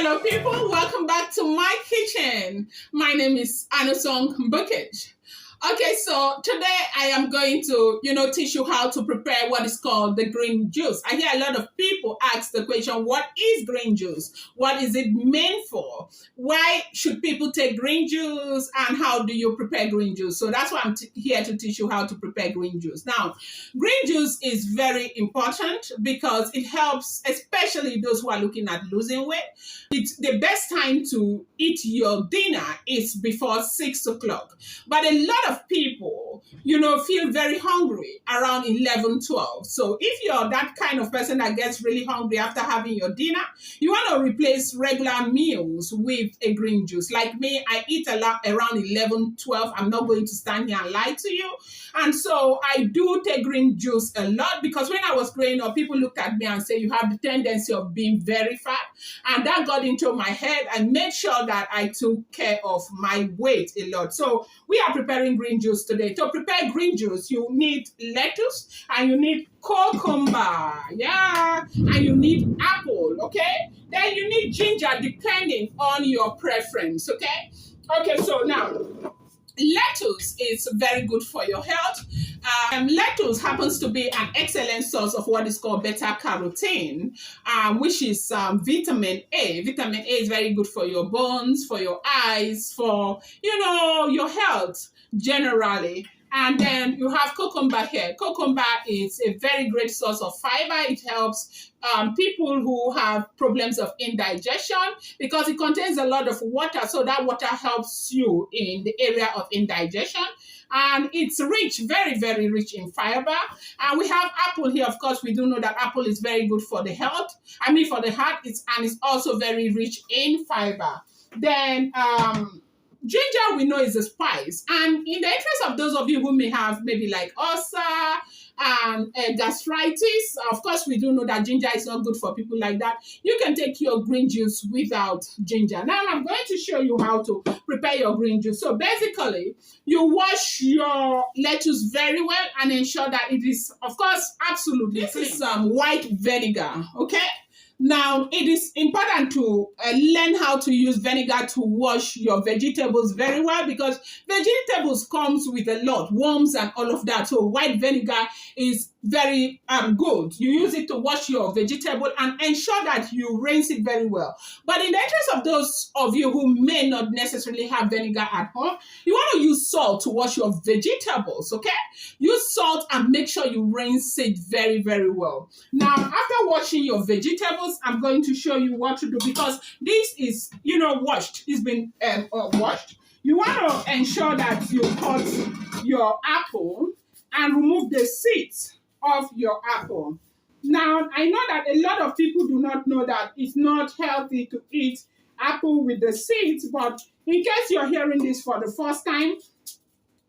Hello, people. Welcome back to my kitchen. My name is Anusong Bukej. Okay, so today I am going to, teach you how to prepare what is called the green juice. I hear a lot of people ask the question, what is green juice? What is it meant for? Why should people take green juice? And how do you prepare green juice? So that's why I'm here to teach you how to prepare green juice. Now, green juice is very important because it helps, especially those who are looking at losing weight. It's the best time to eat your dinner is before 6 o'clock. But a lot of people, feel very hungry around 11, 12. So if you're that kind of person that gets really hungry after having your dinner, you want to replace regular meals with a green juice. Like me, I eat a lot around 11, 12. I'm not going to stand here and lie to you. And so I do take green juice a lot because when I was growing up, people looked at me and say, you have the tendency of being very fat. And that got into my head. I made sure that I took care of my weight a lot. So we are preparing green juice today. To prepare green juice, you need lettuce and you need cucumber, and you need apple, okay? Then you need ginger depending on your preference, okay? Okay, so now, lettuce is very good for your health. Lettuce happens to be an excellent source of what is called beta carotene, which is vitamin A. Vitamin A is very good for your bones, for your eyes, for, your health generally. And then you have cucumber here. Cucumber is a very great source of fiber. It helps people who have problems of indigestion because it contains a lot of water. So that water helps you in the area of indigestion. And it's rich, very, very rich in fiber. And we have apple here. Of course, we do know that apple is very good for the health. For the heart, it's also very rich in fiber. Then ginger, we know, is a spice. And in the interest of those of you who may have maybe like ulcer and gastritis, of course, we do know that ginger is not good for people like that. You can take your green juice without ginger. Now, I'm going to show you how to prepare your green juice. So basically, you wash your lettuce very well and ensure that it is, of course, absolutely clean. This is white vinegar, okay? Now, it is important to learn how to use vinegar to wash your vegetables very well because vegetables comes with a lot, worms and all of that. So white vinegar is very good. You use it to wash your vegetable and ensure that you rinse it very well. But in the interest of those of you who may not necessarily have vinegar at home, you want to use salt to wash your vegetables, okay? Use salt and make sure you rinse it very, very well. Now, after washing your vegetables, I'm going to show you what to do because this is, washed. It's been washed. You want to ensure that you cut your apple and remove the seeds of your apple. Now, I know that a lot of people do not know that it's not healthy to eat apple with the seeds, but in case you're hearing this for the first time,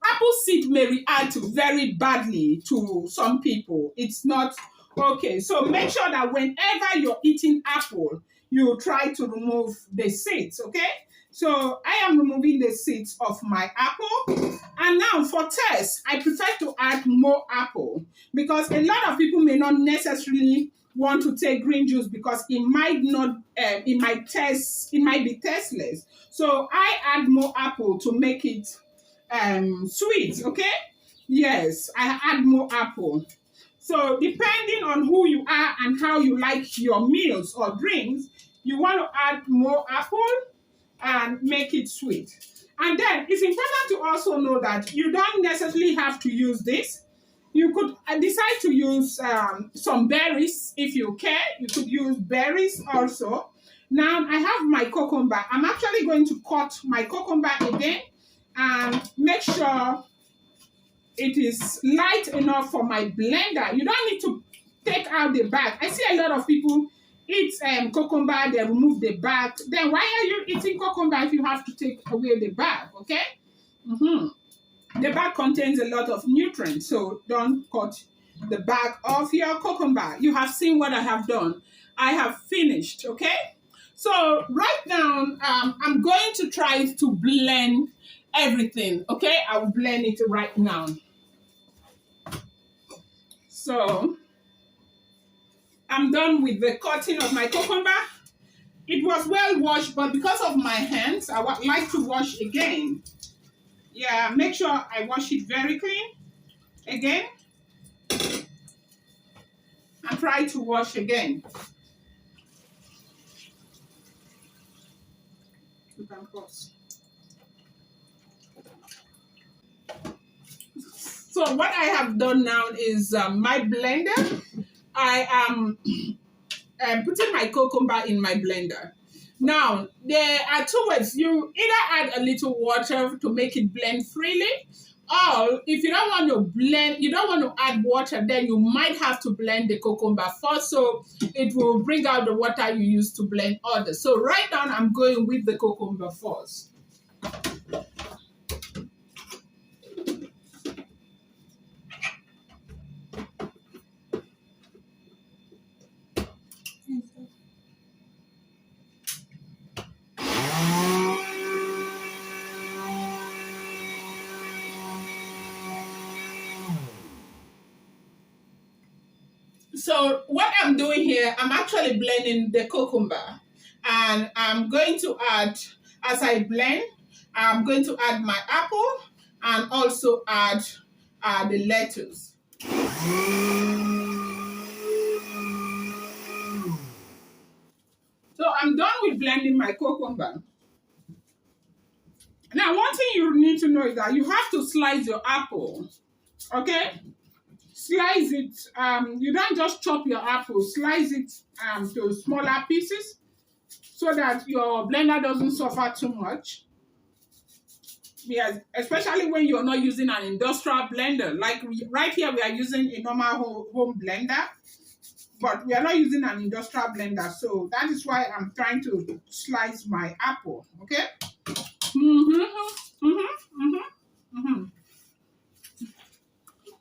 apple seed may react very badly to some people. It's not okay. So make sure that whenever you're eating apple, you try to remove the seeds, okay? So I am removing the seeds of my apple. And now for taste, I prefer to add more apple because a lot of people may not necessarily want to take green juice because it might be tasteless. So I add more apple to make it sweet, okay? Yes, I add more apple. So depending on who you are and how you like your meals or drinks, you want to add more apple and make it sweet. And then it's important to also know that you don't necessarily have to use this. You could decide to use some berries if you care. You could use berries also. Now I have my cucumber. I'm actually going to cut my cucumber again and make sure it is light enough for my blender. You don't need to take out the back. I see a lot of people eat cucumber, they remove the back. Then why are you eating cucumber if you have to take away the back, okay? The back contains a lot of nutrients, so don't cut the back of your cucumber. You have seen what I have done. I have finished, okay? So right now, I'm going to try to blend everything, okay? I will blend it right now. So I'm done with the cutting of my cucumber. it was well washed, but because of my hands, I would like to wash again. Yeah, make sure I wash it very clean again and try to wash again. You can pause. So what I have done now is my blender. I am putting my cucumber in my blender. Now, there are two ways. You either add a little water to make it blend freely, or if you don't want to blend, you don't want to add water, then you might have to blend the cucumber first, so it will bring out the water you use to blend others. So right now, I'm going with the cucumber first. So what I'm doing here, I'm actually blending the cucumber, and I'm going to add, as I blend, I'm going to add my apple and also add the lettuce. So I'm done with blending my cucumber. Now, one thing you need to know is that you have to slice your apple, okay? Slice it, you don't just chop your apple, slice it to smaller pieces so that your blender doesn't suffer too much. Yes, especially when you're not using an industrial blender. Like right here, we are using a normal home blender, but we are not using an industrial blender. So that is why I'm trying to slice my apple, okay?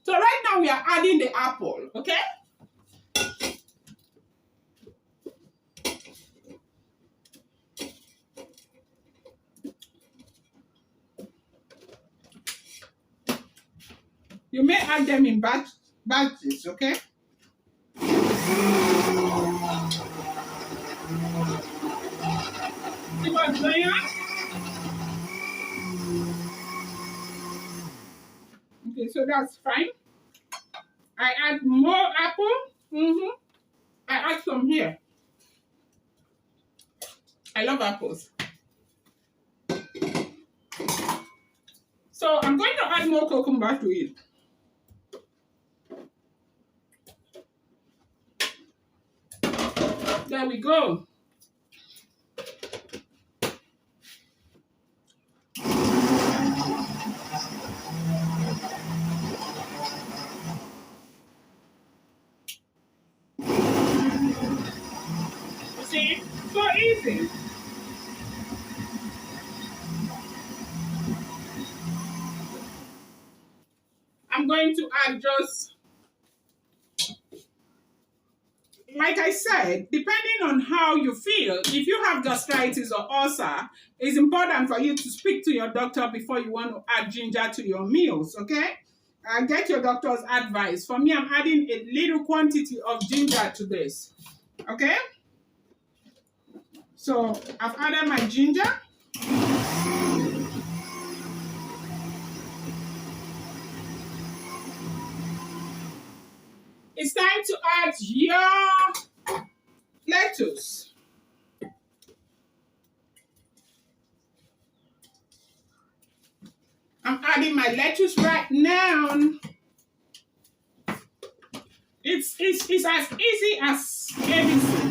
So right now we are adding the apple, okay? You may add them in batches, okay? See what's going on? Okay, so that's fine. I add more apple. I add some here. I love apples. So I'm going to add more cucumber to it. There we go. See? So easy. I'm going to add just, like I said, depending on how you feel, if you have gastritis or ulcer, it's important for you to speak to your doctor before you want to add ginger to your meals, okay? Get your doctor's advice. For me, I'm adding a little quantity of ginger to this, okay? So I've added my ginger. It's time to add your lettuce. I'm adding my lettuce right now. It's as easy as ABC.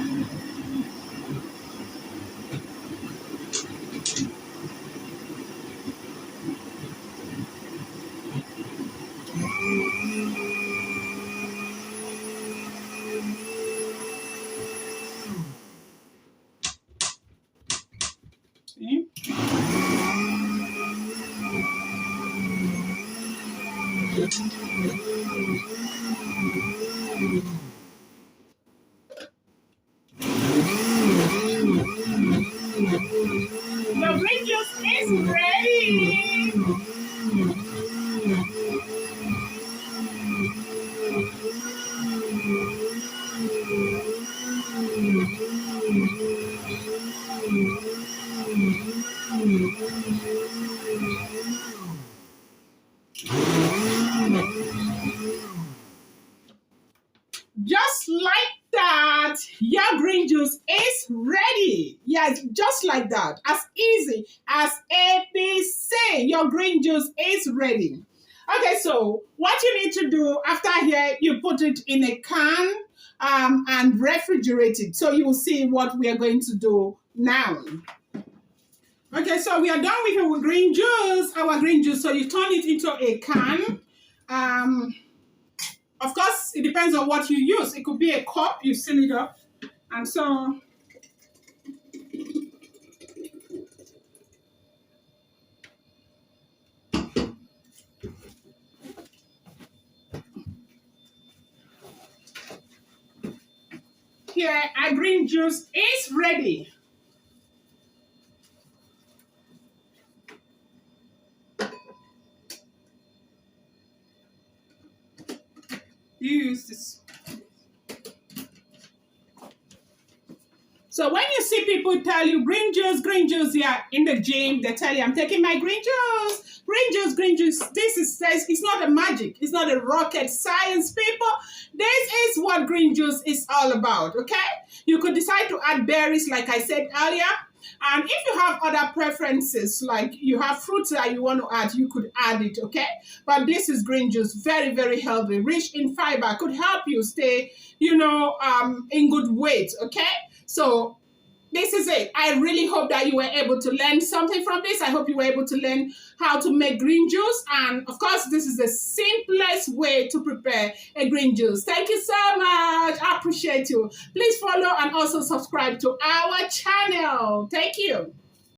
See? The green juice is ready. like that, your green juice is ready. Yes, just like that. As easy as ABC, your green juice is ready. Okay, so what you need to do after here, you put it in a can and refrigerate it. So you will see what we are going to do now. Okay, so we are done with our green juice. So you turn it into a can. Of course, it depends on what you use. It could be a cup, you seal it up. And so, here, our green juice is ready. Use this. So when you see people tell you green juice, yeah, in the gym, they tell you, I'm taking my green juice, green juice. This is, it's not a magic. It's not a rocket science, people. This is what green juice is all about, okay? You could decide to add berries, like I said earlier. And if you have other preferences, like you have fruits that you want to add, you could add it, okay? But this is green juice, very, very healthy, rich in fiber, could help you stay, in good weight, okay? So this is it. I really hope that you were able to learn something from this. I hope you were able to learn how to make green juice. And of course, this is the simplest way to prepare a green juice. Thank you so much. I appreciate you. Please follow and also subscribe to our channel. Thank you.